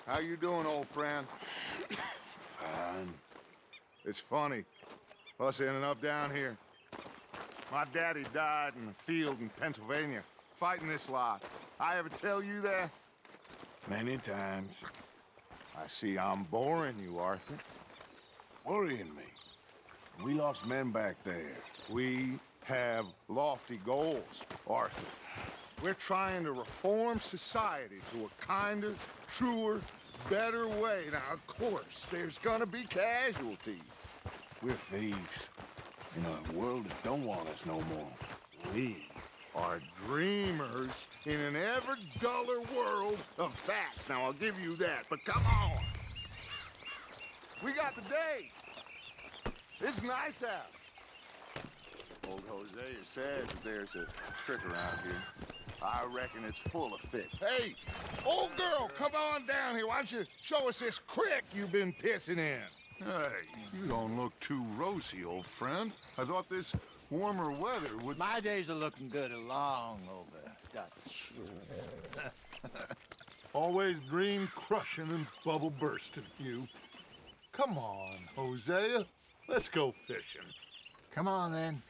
How you doing, old friend? Fine. It's funny, us ending up down here. My daddy died in the field in Pennsylvania, fighting this lot. I ever tell you that? Many times. I see I'm boring you, Arthur. Worrying me. We lost men back there. We have lofty goals, Arthur. We're trying to reform society to a kinder, truer, better way. Now, of course, there's gonna be casualties. We're thieves. In a world that don't want us no more. We are dreamers in an ever duller world of facts. Now, I'll give you that, but come on. We got the day. It's nice out. Old Hosea says that there's a trick around here. I reckon it's full of fish. Hey, old girl, come on down here. Why don't you show us this creek you've been pissing in? Hey, you don't look too rosy, old friend. I thought this warmer weather would... My days are looking good along over Dutch. Always dream crushing and bubble bursting, you. Come on, Hosea. Let's go fishing. Come on, then.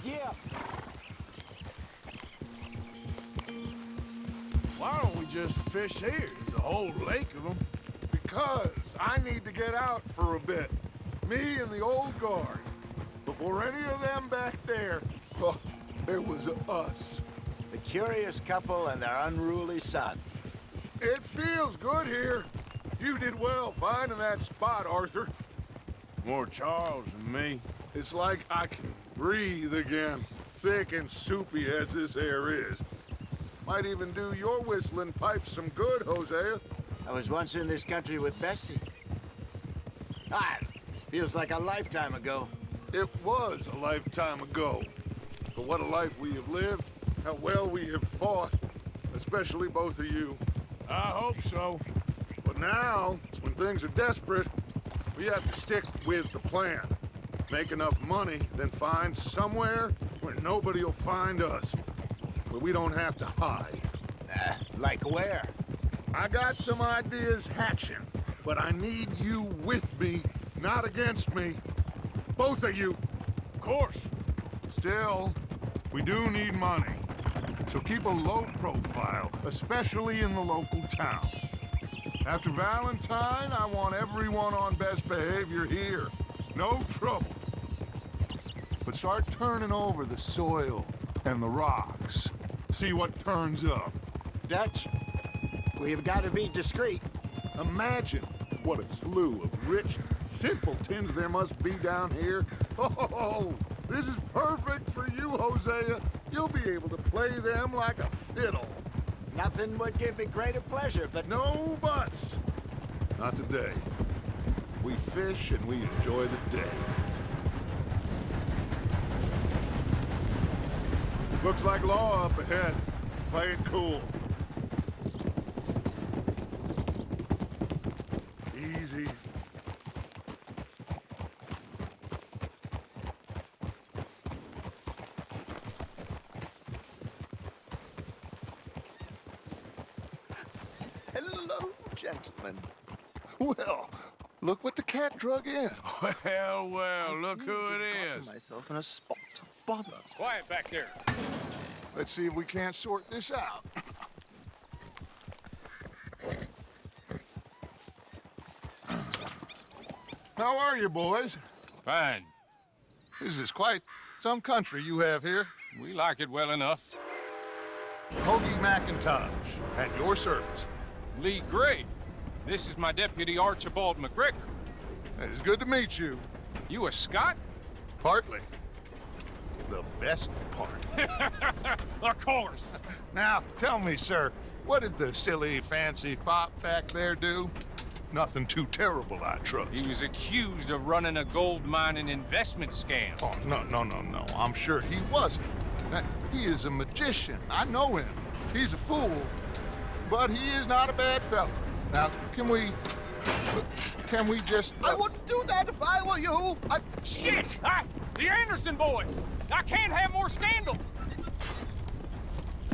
Yeah. Why don't we just fish here? There's a whole lake of them. Because I need to get out for a bit. Me and the old guard. Before any of them back there, oh, it was us. The curious couple and their unruly son. It feels good here. You did well finding that spot, Arthur. More Charles than me. It's like I can breathe again, thick and soupy as this air is. Might even do your whistling pipes some good, Hosea. I was once in this country with Bessie. Ah, feels like a lifetime ago. It was a lifetime ago. But what a life we have lived, how well we have fought, especially both of you. I hope so. But now, when things are desperate, we have to stick with the plan. Make enough money, then find somewhere where nobody will find us. Where we don't have to hide. Like where? I got some ideas hatching, but I need you with me, not against me. Both of you. Of course. Still, we do need money. So keep a low profile, especially in the local towns. After Valentine, I want everyone on best behavior here. No trouble. But start turning over the soil and the rocks. See what turns up. Dutch, we've got to be discreet. Imagine what a slew of rich simpletons there must be down here. Oh, this is perfect for you, Hosea. You'll be able to play them like a fiddle. Nothing would give me greater pleasure, but No buts. Not today. We fish and we enjoy the day. Looks like law up ahead. Play it cool. Easy. hello, gentlemen. Well, look what the cat drug in. Well, look who it is. Myself in a spot of bother. Quiet back there. Let's see if we can't sort this out. How are you, boys? Fine. This is quite some country you have here. We like it well enough. Hoagie McIntosh, at your service. Lee Gray. This is my deputy, Archibald McGregor. It is good to meet you. You a Scot? Partly. The best part. Of course. Now, tell me, sir, what did the silly, fancy fop back there do? Nothing too terrible, I trust. He was accused of running a gold mining investment scam. Oh, no. I'm sure he wasn't. He is a magician. I know him. He's a fool. but he is not a bad fellow. Now, can we just... I wouldn't do that if I were you. Shit! The Anderson boys! I can't have more scandal!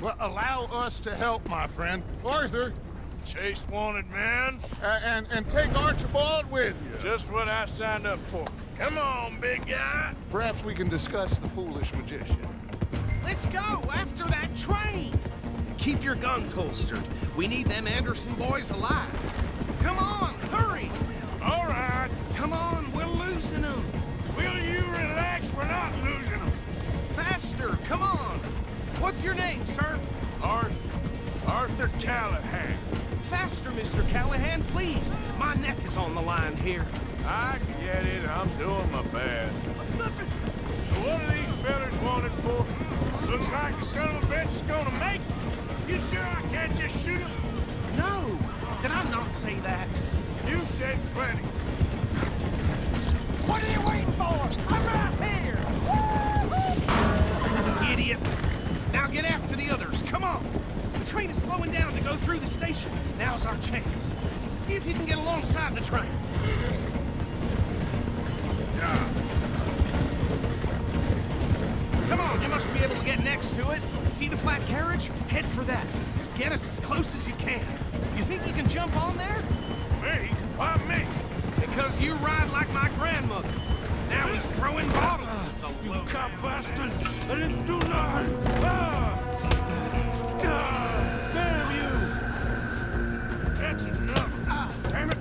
Well, allow us to help, my friend. Arthur, Chase wanted man. and take Archibald with you. Just what I signed up for. Come on, big guy. Perhaps we can discuss the foolish magician. Let's go after that train. Keep your guns holstered. We need them Anderson boys alive. Come on, hurry. All right. Come on, we're losing them. Will you relax? We're not losing them. Faster, come on. What's your name, sir? Arthur Callahan. Faster, Mr. Callahan, please. My neck is on the line here. I get it. I'm doing my best. So what are these fellas wanted for? Looks like the son of a bitch is gonna make it. You sure I can't just shoot him? No, did I not say that? You said plenty. What are you waiting for? I'm right here! Idiot! Now get after the others, come on! The train is slowing down to go through the station. Now's our chance. See if you can get alongside the train. Come on, you must be able to get next to it. See the flat carriage? Head for that. Get us as close as you can. You think you can jump on there? Me? Why me? Because you ride like my grandmother. Now he's throwing bottles. You cop bastard! I didn't do nothing! Damn you! That's enough! Damn it!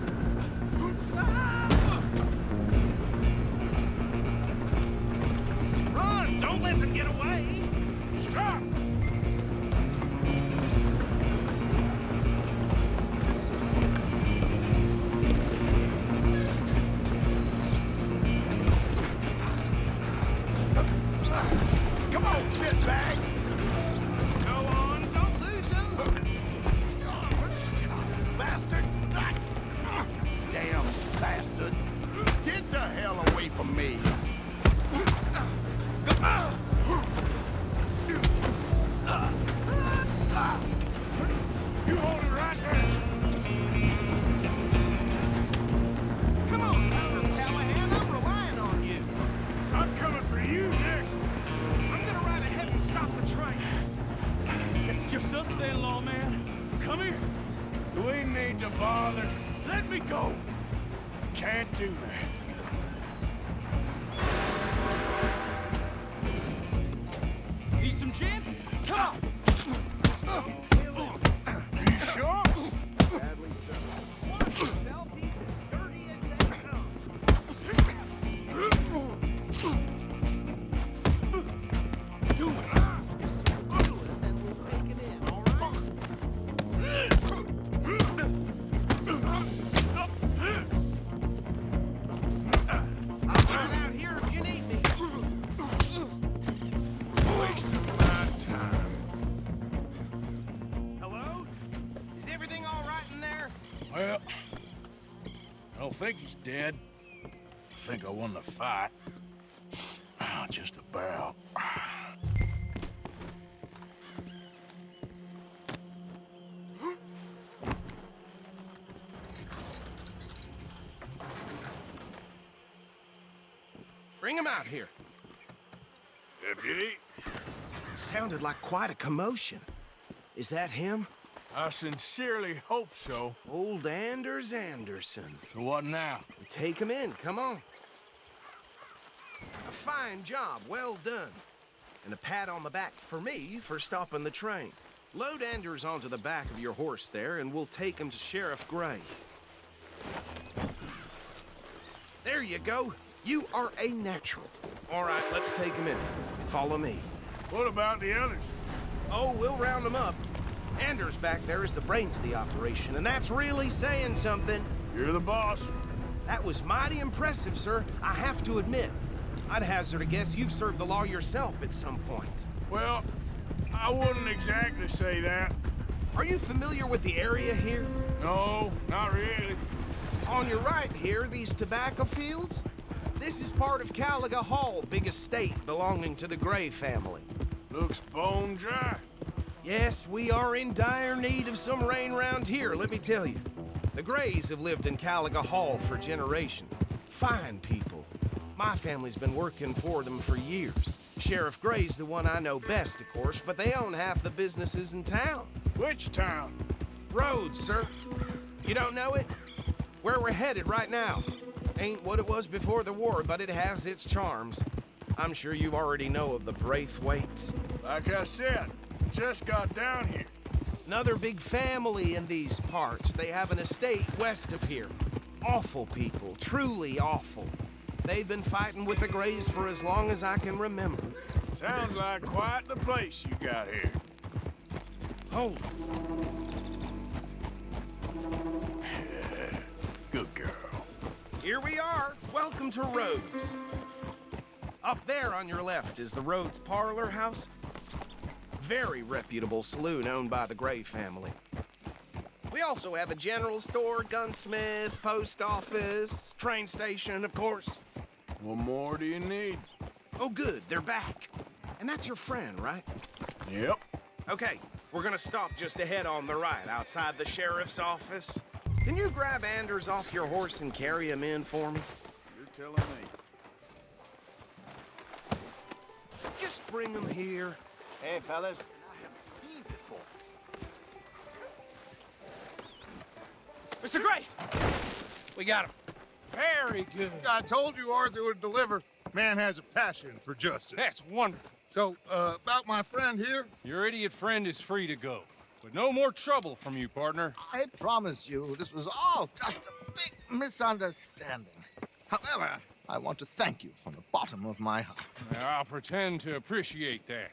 Run! Don't let them get away! Stop! Come on, shitbag! Go on, don't lose them! Bastard! Damn bastard! Get the hell away from me! You hold it right there! Come on, Mr. Callahan, I'm relying on you. I'm coming for you next! I'm gonna ride ahead and stop the train. It's just us then, lawman. Come here. Do we need to bother? Let me go. Can't do that. Need some gin? Come on! You sure? Watch yourself, he's as dirty as they come. Do it! And we'll take it in, all right? I'll get out here if you need me. Wasting my time. Hello? Is everything all right in there? Well, I don't think he's dead. I think I won the fight. Just about. Bring him out here. Deputy, Sounded like quite a commotion. Is that him? I sincerely hope so. Old Anders Anderson. So what now? Take him in, come on. A fine job, well done. And a pat on the back for me for stopping the train. Load Anders onto the back of your horse there, and we'll take him to Sheriff Gray. There you go. You are a natural. All right, let's take him in. Follow me. What about the others? Oh, we'll round them up. Anders back there is the brains of the operation, and that's really saying something. You're the boss. That was mighty impressive, sir. I have to admit. I'd hazard a guess you've served the law yourself at some point. Well, I wouldn't exactly say that. Are you familiar with the area here? No, not really. On your right here, these tobacco fields? This is part of Caliga Hall, big estate belonging to the Gray family. Looks bone dry. Yes, we are in dire need of some rain round here, let me tell you. The Grays have lived in Caliga Hall for generations. Fine people. My family's been working for them for years. Sheriff Gray's the one I know best, of course, but they own half the businesses in town. Which town? Rhodes, sir. You don't know it? Where we're headed right now. Ain't what it was before the war, but it has its charms. I'm sure you already know of the Braithwaites. Like I said, just got down here. Another big family in these parts. They have an estate west of here. Awful people, truly awful. They've been fighting with the Grays for as long as I can remember. Sounds like quite the place you got here. Hold Good girl. Here we are. Welcome to Rhodes. Up there on your left is the Rhodes Parlor House. Very reputable saloon owned by the Gray family. We also have a general store, gunsmith, post office, train station, of course. What more do you need? Oh, good, they're back. And that's your friend, right? Yep. Okay, we're gonna stop just ahead on the right, outside the sheriff's office. Can you grab Anders off your horse and carry him in for me? You're telling me. Just bring him here. Hey, fellas. I haven't seen before. Mr. Gray! We got him. Very good. I told you Arthur would deliver. Man has a passion for justice. That's wonderful. So, about my friend here? Your idiot friend is free to go. But no more trouble from you, partner. I promise you, this was all just a big misunderstanding. However, I want to thank you from the bottom of my heart. I'll pretend to appreciate that.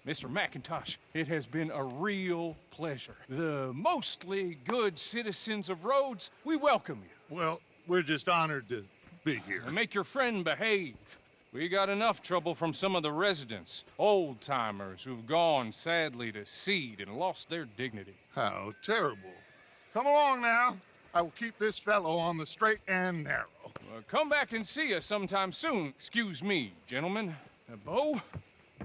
Mr. McIntosh, it has been a real pleasure. The mostly good citizens of Rhodes, we welcome you. Well, we're just honored to be here. And make your friend behave. We got enough trouble from some of the residents, old-timers who've gone, sadly, to seed and lost their dignity. How terrible. Come along now. I will keep this fellow on the straight and narrow. Come back and see us sometime soon. Excuse me, gentlemen. Bo,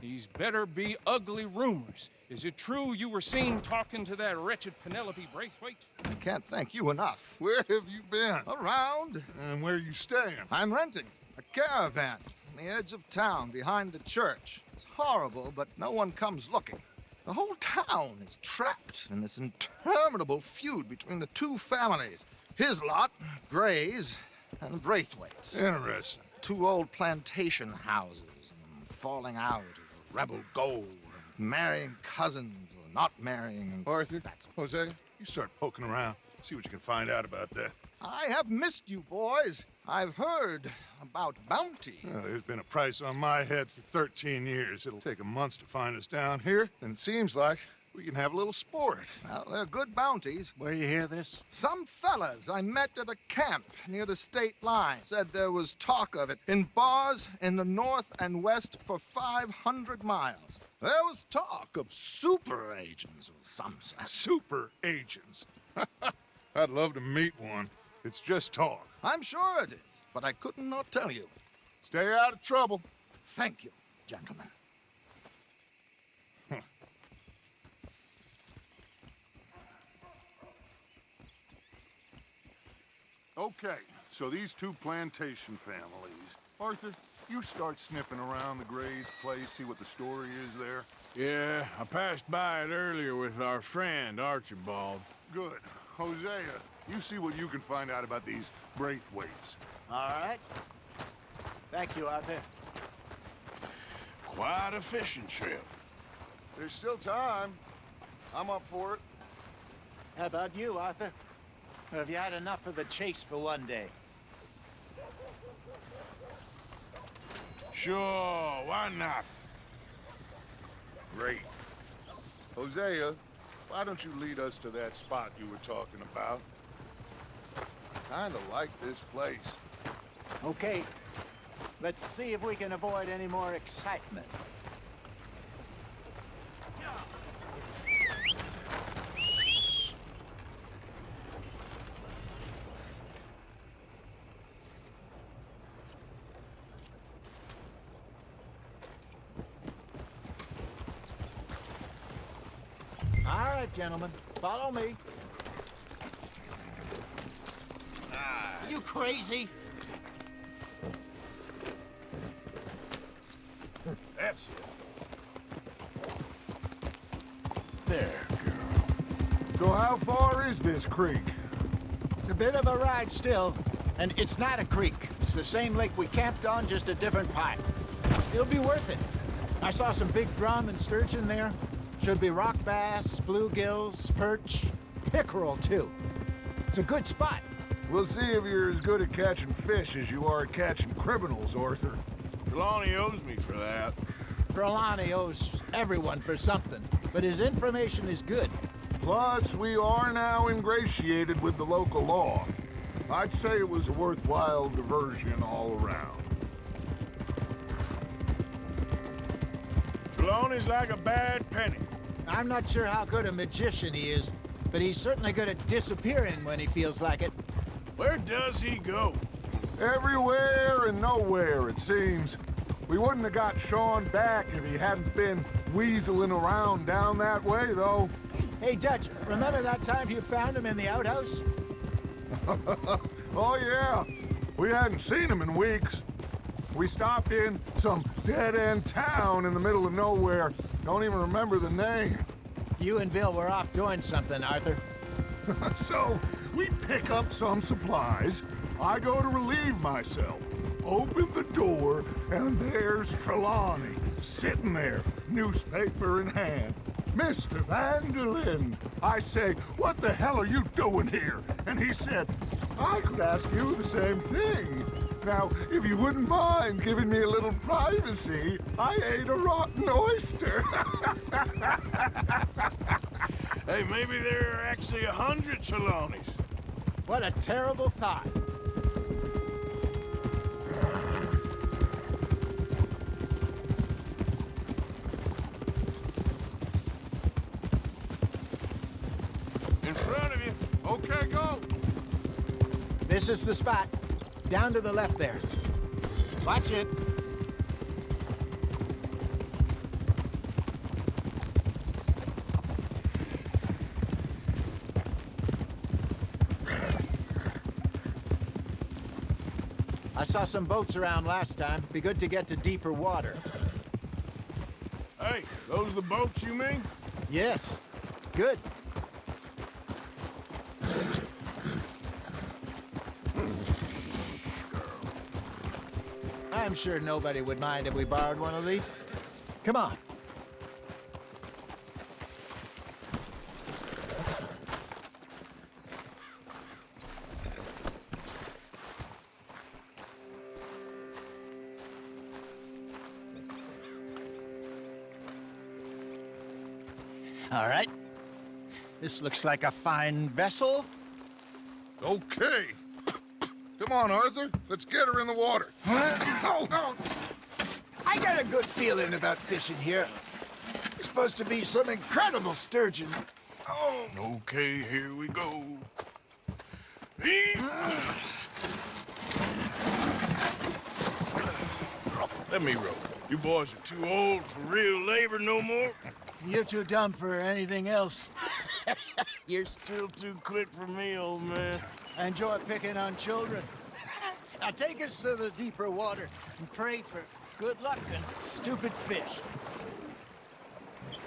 these better be ugly rumors. Is it true you were seen talking to that wretched Penelope Braithwaite? I can't thank you enough. Where have you been? Around. And where you staying? I'm renting a caravan on the edge of town behind the church. It's horrible, but no one comes looking. The whole town is trapped in this interminable feud between the two families. His lot, Gray's, and the Braithwaites. Interesting. Two old plantation houses, and falling out over rebel gold, and marrying cousins or not marrying. And Arthur, Jose, you start poking around. See what you can find out about that. I have missed you, boys. I've heard about bounty. Well, there's been a price on my head for 13 years. It'll take a month to find us down here, and it seems like we can have a little sport. Well, they're good bounties. Where you hear this? Some fellas I met at a camp near the state line said there was talk of it in bars in the north and west for 500 miles. There was talk of super agents of some sort. Super agents. I'd love to meet one. It's just talk. I'm sure it is, but I couldn't not tell you. Stay out of trouble. Thank you, gentlemen. Okay, so these two plantation families. Arthur, you start sniffing around the Gray's place, see what the story is there. Yeah, I passed by it earlier with our friend, Archibald. Good. Hosea, you see what you can find out about these Braithwaites. All right. Thank you, Arthur. Quite a fishing trip. There's still time. I'm up for it. How about you, Arthur? Or have you had enough of the chase for one day? Sure, why not? Great. Hosea, why don't you lead us to that spot you were talking about? I kinda like this place. Okay. Let's see if we can avoid any more excitement. gentlemen. Follow me. Are you crazy? That's it. There, girl. So how far is this creek? It's a bit of a ride still, and it's not a creek. It's the same lake we camped on, just a different pipe. It'll be worth it. I saw some big drum and sturgeon there. Should be rock bass, bluegills, perch, pickerel too. It's a good spot. We'll see if you're as good at catching fish as you are at catching criminals, Arthur. Trelawney owes me for that. Trelawney owes everyone for something, but his information is good. Plus, we are now ingratiated with the local law. I'd say it was a worthwhile diversion all around. Trelawney's like a bad penny. I'm not sure how good a magician he is, but he's certainly good at disappearing when he feels like it. Where does he go? Everywhere and nowhere, it seems. We wouldn't have got Sean back if he hadn't been weaseling around down that way, though. Hey, Dutch, remember that time you found him in the outhouse? Oh, yeah. We hadn't seen him in weeks. We stopped in some dead-end town in the middle of nowhere. Don't even remember the name. You and Bill were off doing something, Arthur. So, we pick up some supplies. I go to relieve myself. Open the door, and there's Trelawney, sitting there, newspaper in hand. Mr. Vanderlyn. I say, what the hell are you doing here? And he said, I could ask you the same thing. Now, if you wouldn't mind giving me a little privacy, I ate a rotten oyster. Hey, maybe there are actually 100 Trelawneys. What a terrible thought. In front of you. Okay, go. This is the spot. Down to the left there. Watch it. I saw some boats around last time. Be good to get to deeper water. Hey, those the boats you mean? Yes. Good. I'm sure nobody would mind if we borrowed one of these. Come on. All right. This looks like a fine vessel. Okay. Come on, Arthur. Let's get her in the water. I got a good feeling about fishing here. There's supposed to be some incredible sturgeon. Oh. Okay, here we go. Let me row. You boys are too old for real labor no more. You're too dumb for anything else. You're still too quick for me, old man. I enjoy picking on children. Now take us to the deeper water and pray for good luck and stupid fish.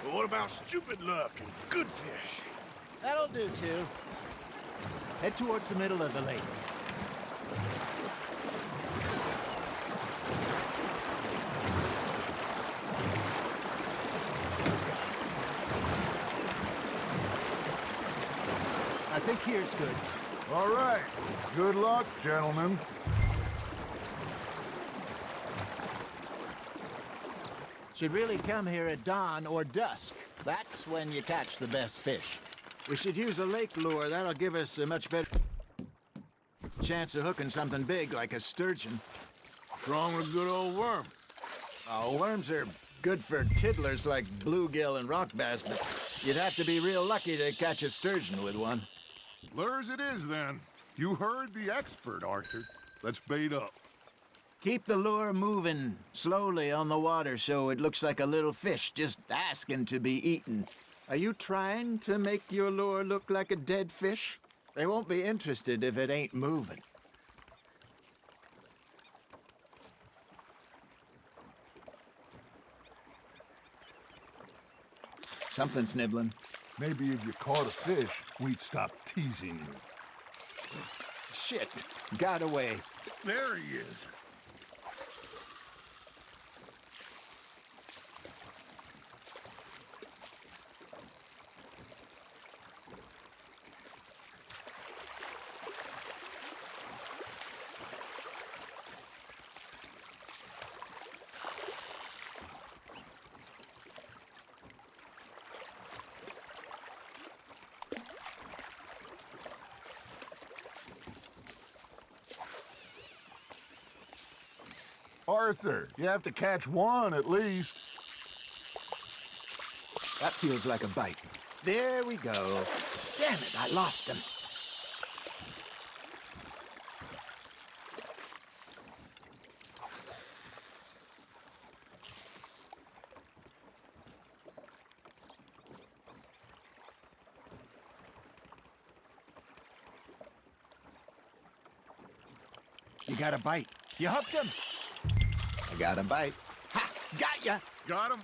But what about stupid luck and good fish? That'll do, too. Head towards the middle of the lake. I think here's good. All right. Good luck, gentlemen. Should really come here at dawn or dusk. That's when you catch the best fish. We should use a lake lure. That'll give us a much better chance of hooking something big like a sturgeon. What's wrong with a good old worm? Oh, worms are good for tiddlers like bluegill and rock bass, but you'd have to be real lucky to catch a sturgeon with one. Lures it is, then. You heard the expert, Arthur. Let's bait up. Keep the lure moving slowly on the water so it looks like a little fish just asking to be eaten. Are you trying to make your lure look like a dead fish? They won't be interested if it ain't moving. Something's nibbling. Maybe if you caught a fish, we'd stop teasing you. Shit, got away. There he is. Arthur, you have to catch one at least. That feels like a bite. There we go. Damn it, I lost him. You got a bite. You hooked him. I got a bite. Ha! Got ya! Got him?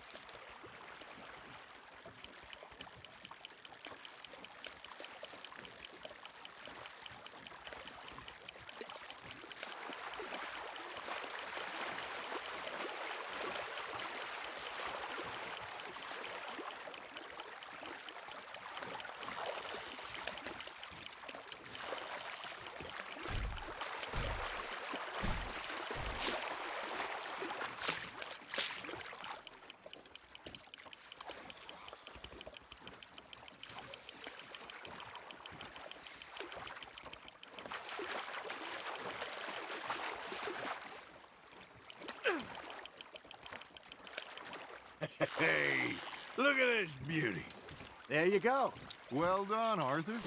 Hey, look at this beauty. There you go. Well done, Arthur.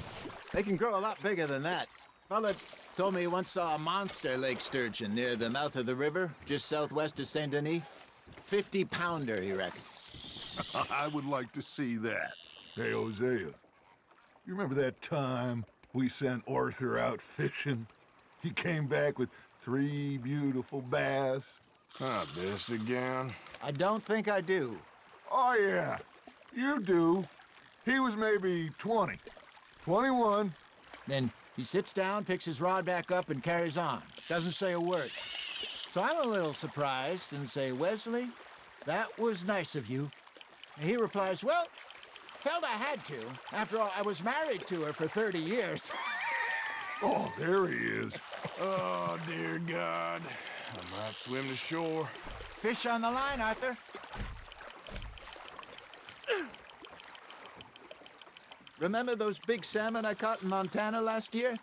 They can grow a lot bigger than that. Fella told me he once saw a monster lake sturgeon near the mouth of the river, just southwest of Saint Denis. 50-pounder, he reckoned. I would like to see that. Hey, Hosea, you remember that time we sent Arthur out fishing? He came back with 3 beautiful bass. Not this again. I don't think I do. Oh, yeah, you do. He was maybe 20, 21. Then he sits down, picks his rod back up, and carries on. Doesn't say a word. So I'm a little surprised and say, Wesley, that was nice of you. And he replies, well, felt I had to. After all, I was married to her for 30 years. Oh, there he is. Oh, dear God. I might swim to shore. Fish on the line, Arthur. Remember those big salmon I caught in Montana last year?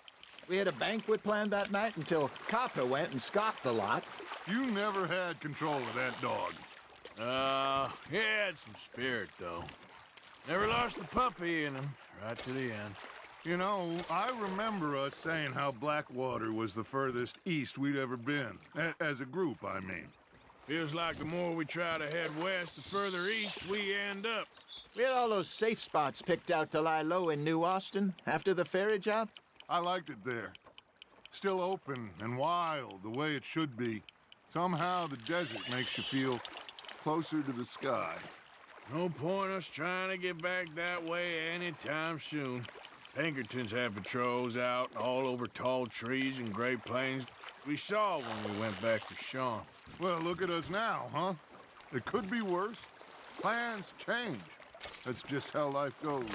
We had a banquet planned that night until Copper went and scoffed the lot. You never had control of that dog. He had some spirit, though. Never lost the puppy in him, right to the end. You know, I remember us saying how Blackwater was the furthest east we'd ever been. As a group, I mean. Feels like the more we try to head west, the further east we end up. We had all those safe spots picked out to lie low in New Austin after the ferry job. I liked it there. Still open and wild, the way it should be. Somehow the desert makes you feel closer to the sky. No point us trying to get back that way anytime soon. Pinkertons have patrols out all over tall trees and Great Plains. We saw when we went back to Sean. Well, look at us now, huh? It could be worse. Plans change. That's just how life goes.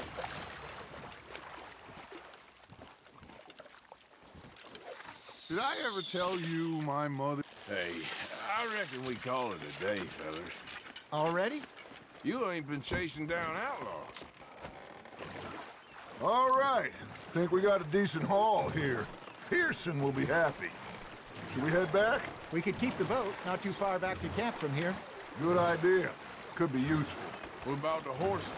Did I ever tell you my mother... Hey, I reckon we call it a day, fellas. Already? You ain't been chasing down outlaws. All right. Think we got a decent haul here. Pearson will be happy. Should we head back? We could keep the boat not too far back to camp from here. Good idea. Could be useful. What about the horses?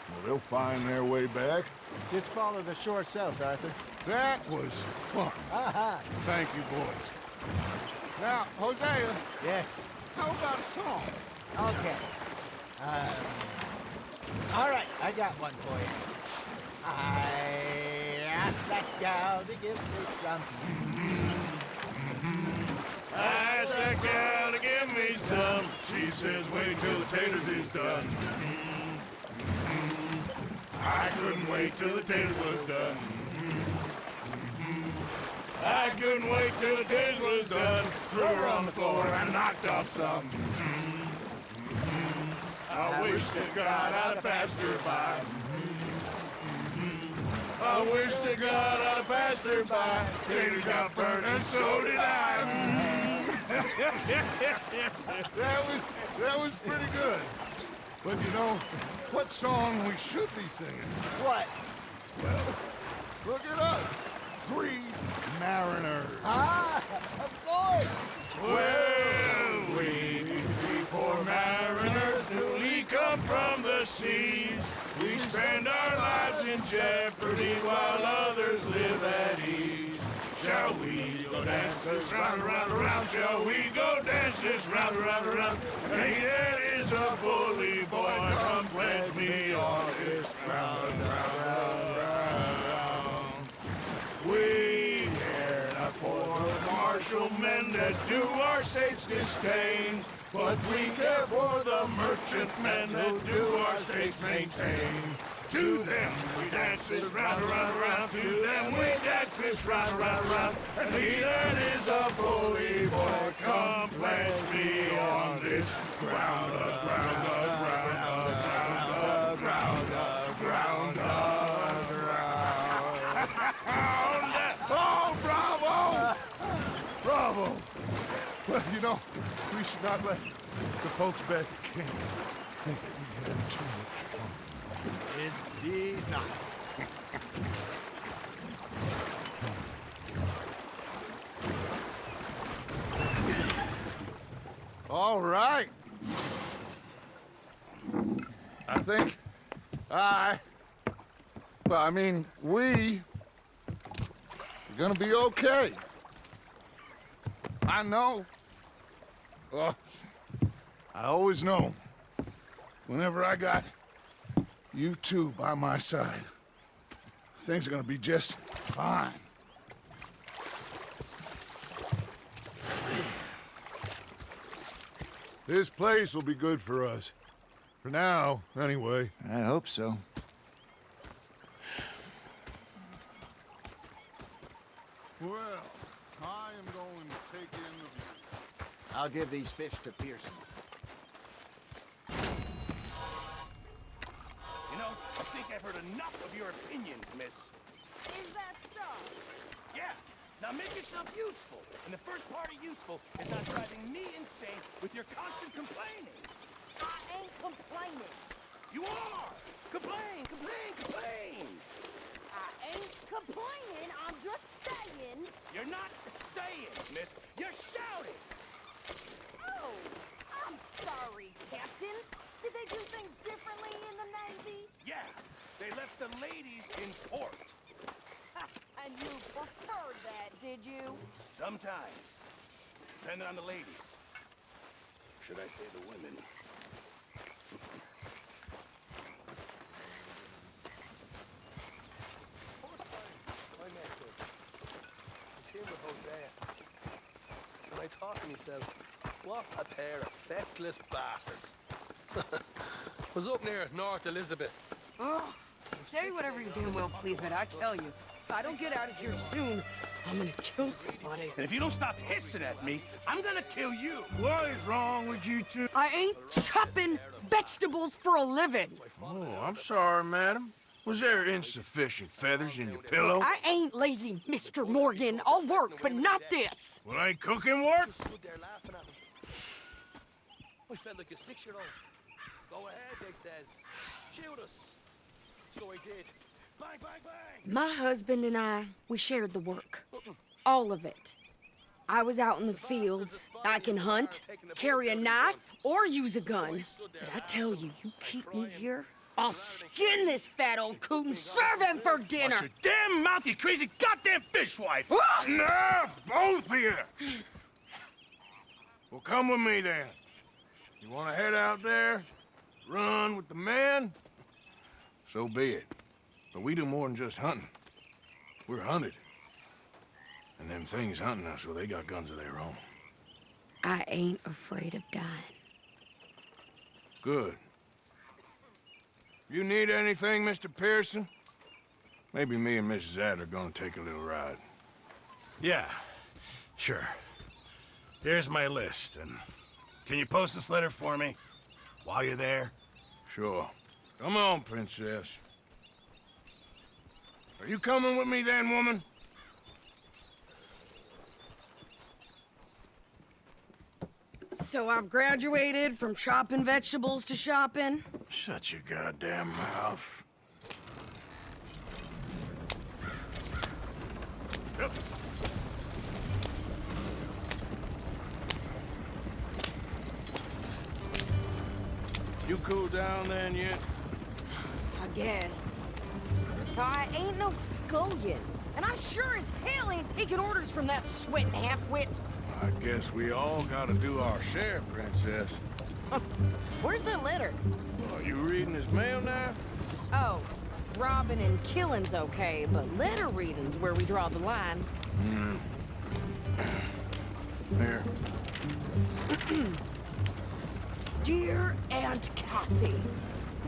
Well, they'll find their way back. Just follow the shore south, Arthur. That was fun. Aha! Thank you, boys. Now, Hosea, Yes. how about a song? Okay. All right, I got one for you. I asked that gal to give me some. I asked that gal to give me some. She says, wait till the taters is done. I couldn't wait till the taters was done. I couldn't wait till the taters was done. Threw her on the floor and knocked off some. I wish to God I'd have passed her by. I wish to God I'd have passed her by. Taters got burned and so did I. That was pretty good. But you know, what song we should be singing? What? Well, look at us. 3 mariners. Ah, of course. Well, we poor mariners newly come from the seas. We spend our lives in jeopardy while others live at ease. Shall we go dance this round, around, around? Shall we go dance this round, around, around? Hey, that is a bully boy. Come pledge me on this ground, ground. We care not for the martial men that do our state's disdain, but we care for the merchant men that do our state's maintain. To them we dance this round, around, around. To them we dance this round, around, around. And he that is a bully boy, come pledge me on this ground, ground, ground, ground, ground, ground, ground. Oh, bravo! Bravo! Well, you know, we should not let the folks back at camp think that we had too much fun. Indeed not. All right. I think we are gonna be okay. I know. Well, I always know. Whenever I got you two by my side, things are gonna be just fine. This place will be good for us. For now, anyway. I hope so. Well, I am going to take in the view. I'll give these fish to Pearson. You know, I think I've heard enough of your opinions, miss. Is that so? Yeah. Now make yourself useful. And the first part of useful is not driving me insane with your constant complaining. I ain't complaining. You are! Complain, complain, complain! I ain't complaining. I'm just saying. You're not saying, miss. You're shouting! Oh, I'm sorry, Captain. Did they do things differently in the Navy? Yeah, they left the ladies in port. And you preferred that, did you? Sometimes. Depending on the ladies. Should I say the women? I met him. He's here with Hosea. And I thought to myself, what a pair of feckless bastards. Was up near North Elizabeth. Oh, say whatever you damn well please, but I tell you, if I don't get out of here soon, I'm gonna kill somebody. And if you don't stop hissing at me, I'm gonna kill you. What is wrong with you two? I ain't chopping vegetables for a living. Oh, I'm sorry, madam. Was there insufficient feathers in your pillow? I ain't lazy, Mr. Morgan. I'll work, but not this. Well, ain't cooking work? Stood there laughing at him. I felt like a 6-year-old. Go ahead, they says. Shoot us. So I did. Bang, bang, bang! My husband and I, we shared the work. All of it. I was out in the fields. I can hunt, carry a knife, or use a gun. But I tell you, you keep me here, I'll skin this fat old coot and serve him for dinner. Watch your damn mouth, you crazy goddamn fishwife! Enough, both of you! Well, come with me then. You want to head out there, run with the men, so be it. But we do more than just hunting. We're hunted. And them things hunting us, well, they got guns of their own. I ain't afraid of dying. Good. You need anything, Mr. Pearson? Maybe me and Mrs. Adler are gonna take a little ride. Yeah, sure. Here's my list, and can you post this letter for me while you're there? Sure. Come on, Princess. Are you coming with me then, woman? So I've graduated from chopping vegetables to shopping? Shut your goddamn mouth. Yep. You cool down then yet? I guess. No, I ain't no scullion. And I sure as hell ain't taking orders from that sweating half-wit. I guess we all gotta do our share, Princess. Where's that letter? Are you reading his mail now? Oh, robbing and killing's okay, but letter reading's where we draw the line. Here. Dear Aunt Kathy,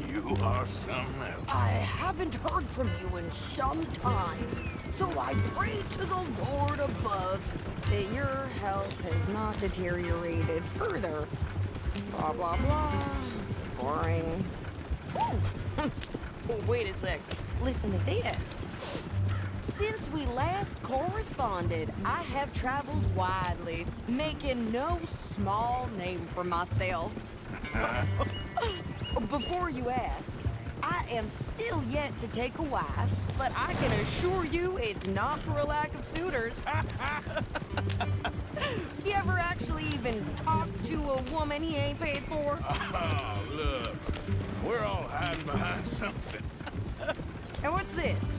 You are something else. I haven't heard from you in some time, so I pray to the Lord above that your health has not deteriorated further. Blah, blah, blah. It's boring. Ooh. Wait a sec. Listen to this. Since we last corresponded, I have traveled widely, making no small name for myself. Before you ask, I am still yet to take a wife, but I can assure you it's not for a lack of suitors. You ever actually even talked to a woman he ain't paid for? Oh, look. We're all hiding behind something. And what's this?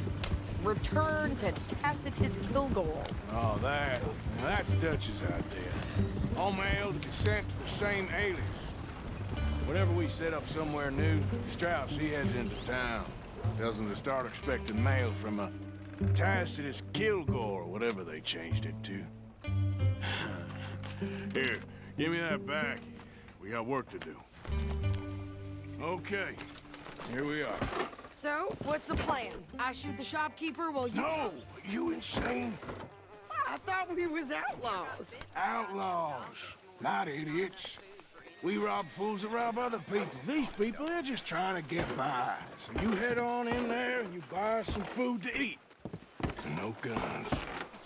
Return to Tacitus Kilgore. Oh, that's Dutch's idea. All mail to be sent to the same alias. Whenever we set up somewhere new, Strauss, he heads into town. Tells them to start expecting mail from a Tacitus Kilgore, whatever they changed it to. Here, give me that back. We got work to do. Okay, here we are. So, what's the plan? I shoot the shopkeeper while you... No! You insane? I thought we was outlaws. Outlaws, not idiots. We rob fools that rob other people. These people, they're just trying to get by. So you head on in there and you buy us some food to eat. And no guns.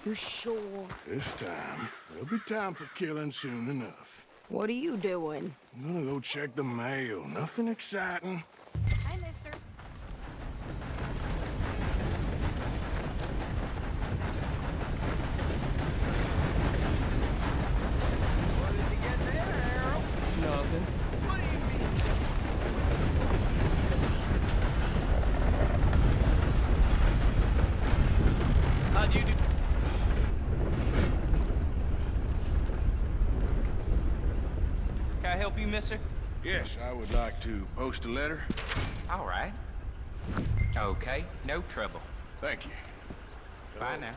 You sure? This time, there'll be time for killing soon enough. What are you doing? I'm gonna go check the mail. Nothing exciting. Hi, mister. What did you get there, Harold? Nothing. What do you mean? How'd you do? Can I help you, mister? Yes, I would like to post a letter. All right. Okay, no trouble. Thank you. Bye now.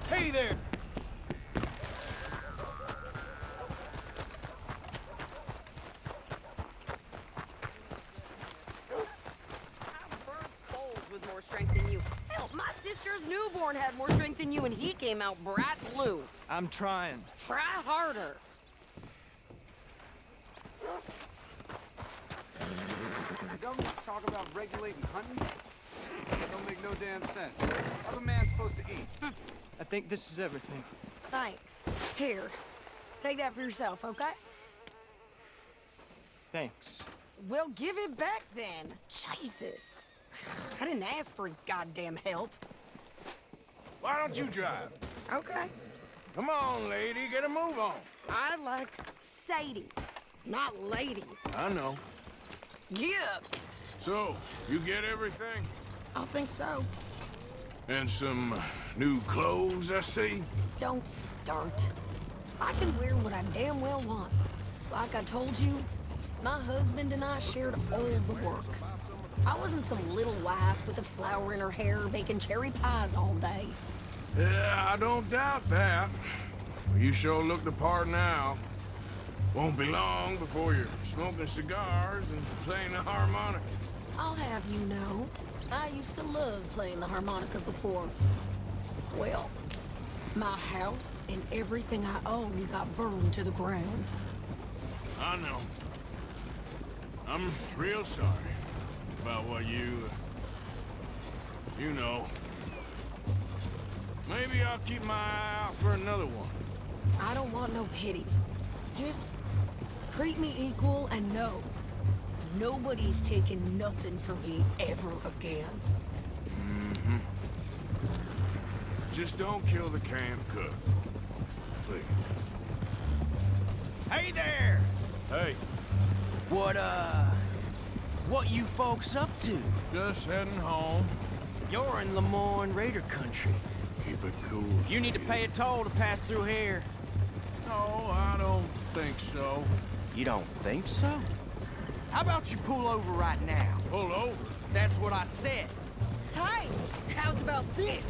Hey there! With more strength than you. Hell, my sister's newborn had more strength than you, and he came out bright blue. I'm trying. Try harder. The government's talk about regulating hunting? Don't make no damn sense. How's a man supposed to eat? I think this is everything. Thanks. Here, take that for yourself, okay? Thanks. Well, give it back then. Jesus. I didn't ask for his goddamn help. Why don't you drive? Okay. Come on, lady, get a move on. I like Sadie, not lady. I know. Yep. So, you get everything? I think so. And some new clothes, I see? Don't start. I can wear what I damn well want. Like I told you, my husband and I shared all the work. I wasn't some little wife with a flower in her hair baking cherry pies all day. Yeah, I don't doubt that. You sure look the part now. Won't be long before you're smoking cigars and playing the harmonica. I'll have you know, I used to love playing the harmonica before. Well, my house and everything I own got burned to the ground. I know. I'm real sorry about what you know. Maybe I'll keep my eye out for another one. I don't want no pity. Just treat me equal and know nobody's taking nothing from me ever again. Mm-hmm. Just don't kill the camp cook. Please. Hey there! Hey. What you folks up to? Just heading home. You're in Lemoyne Raider country. Keep it cool. You need to pay a toll to pass through here. No, I don't think so. You don't think so? How about you pull over right now? Pull over? That's what I said. Hey, how's about this?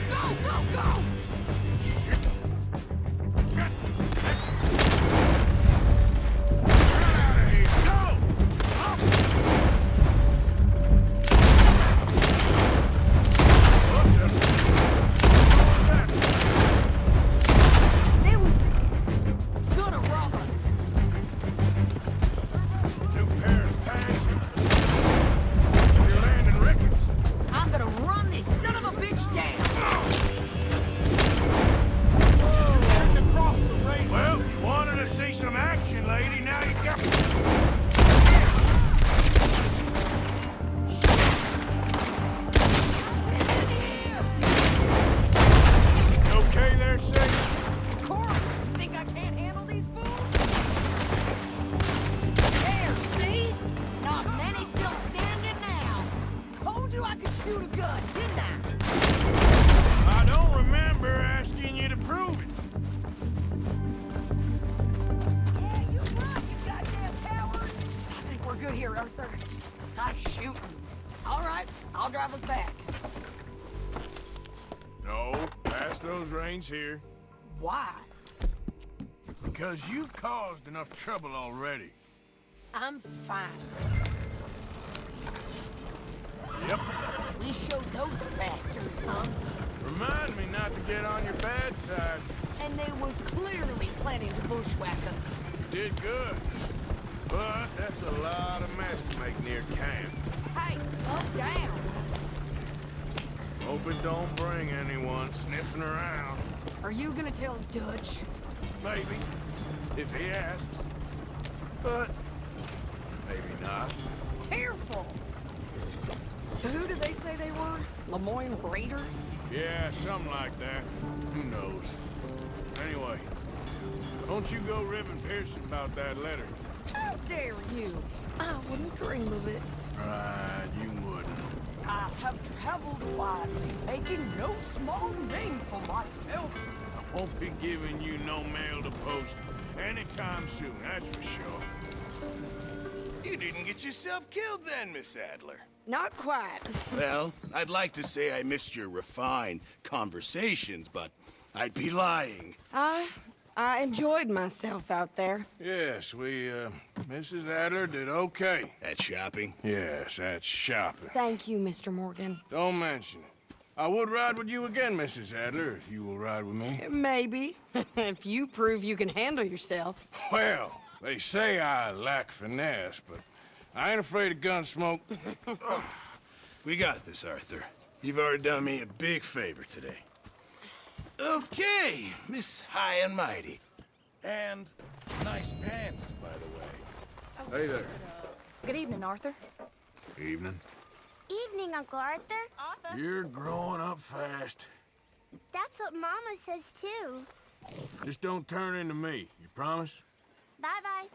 Go, go, go! Shit! Let's here. Why? Because you've caused enough trouble already. I'm fine. Yep. We showed those bastards, huh? Remind me not to get on your bad side. And they was clearly planning to bushwhack us. You did good. But that's a lot of mess to make near camp. Hey, slow down. Hope it don't bring anyone sniffing around. Are you gonna tell Dutch? Maybe, if he asks. But maybe not. Careful! So who did they say they were? Lemoyne Raiders? Yeah, something like that. Who knows? Anyway, don't you go ribbing Pearson about that letter. How dare you? I wouldn't dream of it. Right, you wouldn't. I have traveled widely, making no small name for myself. I won't be giving you no mail to post anytime soon, that's for sure. You didn't get yourself killed then, Miss Adler. Not quite. Well, I'd like to say I missed your refined conversations, but I'd be lying. I enjoyed myself out there. Yes, Mrs. Adler did okay. At shopping? Yes, at shopping. Thank you, Mr. Morgan. Don't mention it. I would ride with you again, Mrs. Adler, if you will ride with me. Maybe. If you prove you can handle yourself. Well, they say I lack finesse, but I ain't afraid of gun smoke. We got this, Arthur. You've already done me a big favor today. Okay, Miss High and Mighty. And nice pants, by the way. Hey there. Good evening, Arthur. Evening. Evening, Uncle Arthur. You're growing up fast. That's what Mama says, too. Just don't turn into me. You promise? Bye-bye.